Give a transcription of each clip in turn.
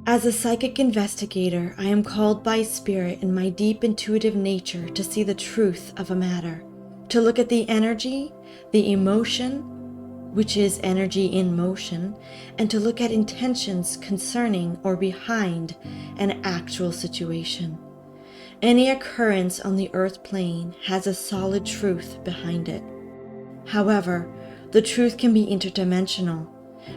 As a psychic investigator, I am called by spirit in my deep intuitive nature to see the truth of a matter, to look at the energy, the emotion, which is energy in motion, and to look at intentions concerning or behind an actual situation. Any occurrence on the earth plane has a solid truth behind it. However, the truth can be interdimensional.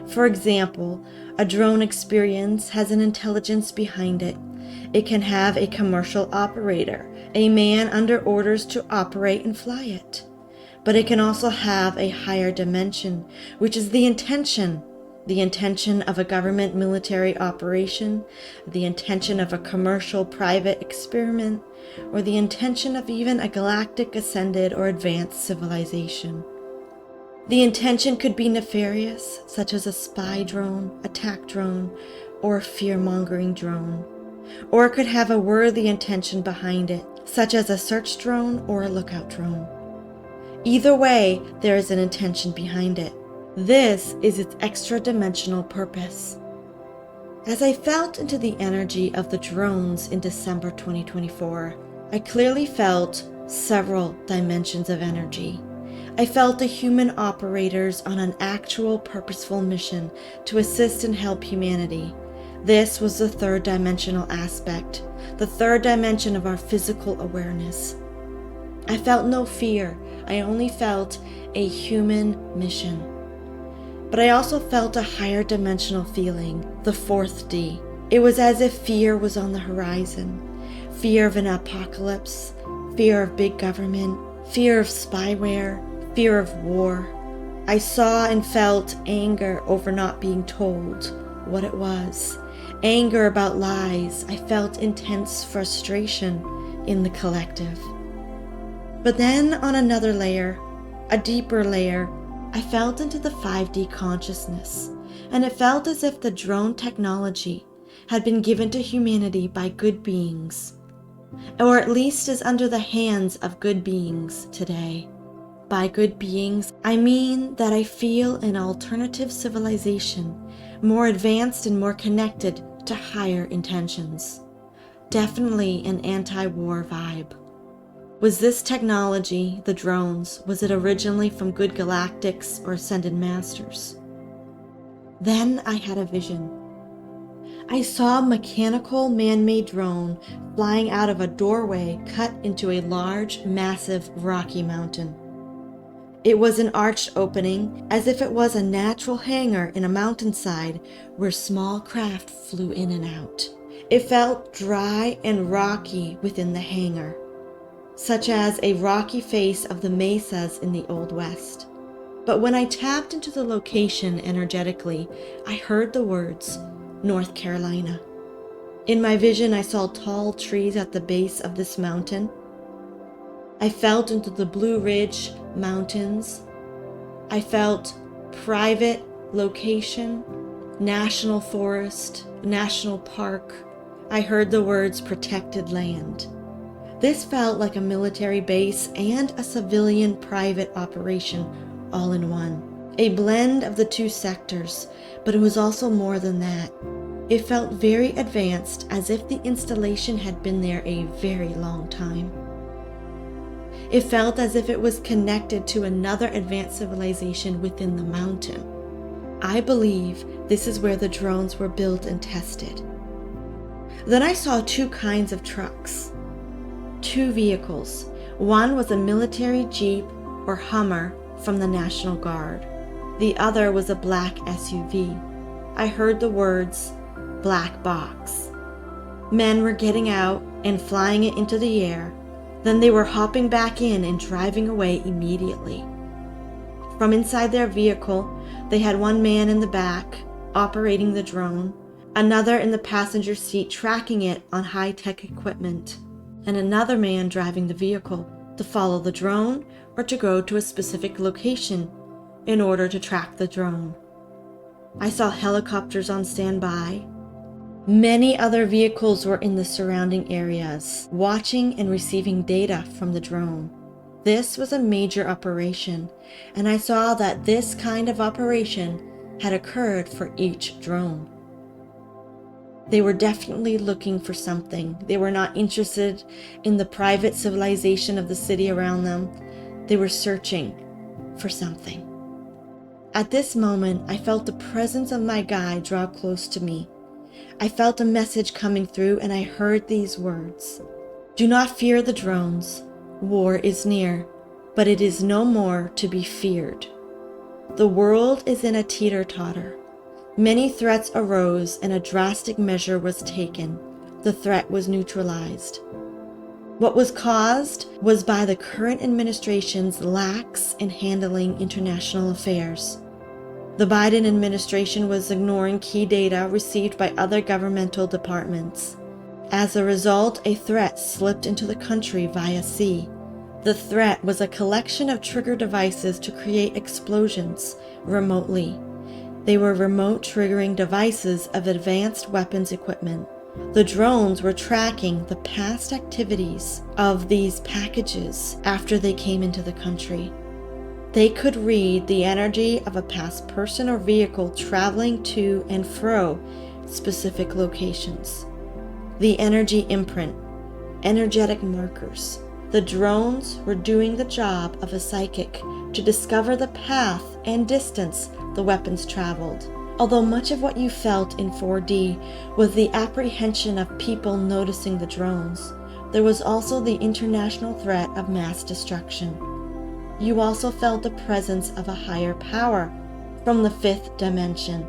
For example, a drone experience has an intelligence behind it. It can have a commercial operator, a man under orders to operate and fly it. But it can also have a higher dimension, which is the intention of a government military operation, the intention of a commercial private experiment, or the intention of even a galactic ascended or advanced civilization. The intention could be nefarious, such as a spy drone, attack drone, or a fear-mongering drone. Or it could have a worthy intention behind it, such as a search drone or a lookout drone. Either way, there is an intention behind it. This is its extra-dimensional purpose. As I felt into the energy of the drones in December 2024, I clearly felt several dimensions of energy. I felt the human operators on an actual purposeful mission to assist and help humanity. This was the third dimensional aspect, the third dimension of our physical awareness. I felt no fear, I only felt a human mission. But I also felt a higher dimensional feeling, the fourth D. It was as if fear was on the horizon. Fear of an apocalypse, fear of big government, fear of spyware, fear of war. I saw and felt anger over not being told what it was. Anger about lies. I felt intense frustration in the collective. But then on another layer, a deeper layer, I felt into the 5D consciousness, and it felt as if the drone technology had been given to humanity by good beings, or at least is under the hands of good beings today. By good beings, I mean that I feel an alternative civilization, more advanced and more connected to higher intentions. Definitely an anti-war vibe. Was this technology, the drones, was it originally from good galactics or ascended masters? Then I had a vision. I saw a mechanical man-made drone flying out of a doorway cut into a large, massive, rocky mountain. It was an arched opening, as if it was a natural hangar in a mountainside where small craft flew in and out. It felt dry and rocky within the hangar, such as a rocky face of the mesas in the Old West. But when I tapped into the location energetically, I heard the words, North Carolina. In my vision, I saw tall trees at the base of this mountain. I felt into the Blue Ridge Mountains. I felt private location, national forest, national park. I heard the words protected land. This felt like a military base and a civilian private operation all in one. A blend of the two sectors, but it was also more than that. It felt very advanced, as if the installation had been there a very long time. It felt as if it was connected to another advanced civilization within the mountain. I believe this is where the drones were built and tested. Then I saw two kinds of trucks. Two vehicles. One was a military Jeep or Hummer from the National Guard. The other was a black SUV. I heard the words, black box. Men were getting out and flying it into the air. Then they were hopping back in and driving away immediately. From inside their vehicle, they had one man in the back, operating the drone, another in the passenger seat tracking it on high-tech equipment, and another man driving the vehicle to follow the drone or to go to a specific location in order to track the drone. I saw helicopters on standby. Many other vehicles were in the surrounding areas, watching and receiving data from the drone. This was a major operation, and I saw that this kind of operation had occurred for each drone. They were definitely looking for something. They were not interested in the private civilization of the city around them. They were searching for something. At this moment, I felt the presence of my guide draw close to me. I felt a message coming through, and I heard these words: "Do not fear the drones. War is near, but it is no more to be feared. The world is in a teeter-totter. Many threats arose, and a drastic measure was taken. The threat was neutralized. What was caused was by the current administration's lax in handling international affairs. The Biden administration was ignoring key data received by other governmental departments. As a result, a threat slipped into the country via sea. The threat was a collection of trigger devices to create explosions remotely. They were remote triggering devices of advanced weapons equipment. The drones were tracking the past activities of these packages after they came into the country. They could read the energy of a past person or vehicle traveling to and fro specific locations. The energy imprint, energetic markers. The drones were doing the job of a psychic to discover the path and distance the weapons traveled. Although much of what you felt in 4D was the apprehension of people noticing the drones, there was also the international threat of mass destruction. You also felt the presence of a higher power from the fifth dimension.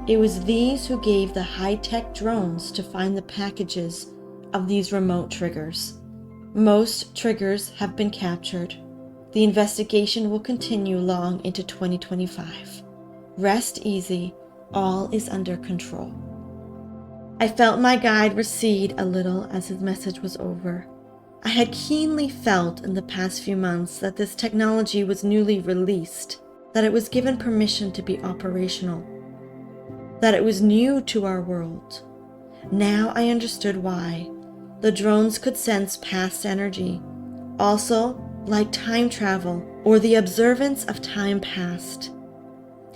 It was these who gave the high-tech drones to find the packages of these remote triggers. Most triggers have been captured. The investigation will continue long into 2025. Rest easy, all is under control. I felt my guide recede a little as his message was over. I had keenly felt in the past few months that this technology was newly released, that it was given permission to be operational, that it was new to our world. Now I understood why. The drones could sense past energy, also like time travel or the observance of time past.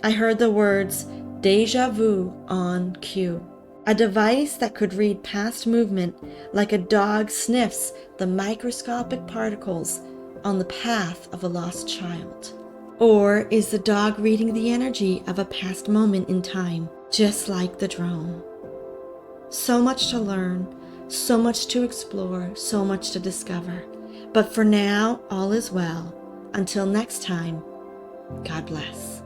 I heard the words "déjà vu" on cue, a device that could read past movement like a dog sniffs the microscopic particles on the path of a lost child. Or is the dog reading the energy of a past moment in time, just like the drone? So much to learn, so much to explore, so much to discover. But for now, all is well. Until next time, God bless.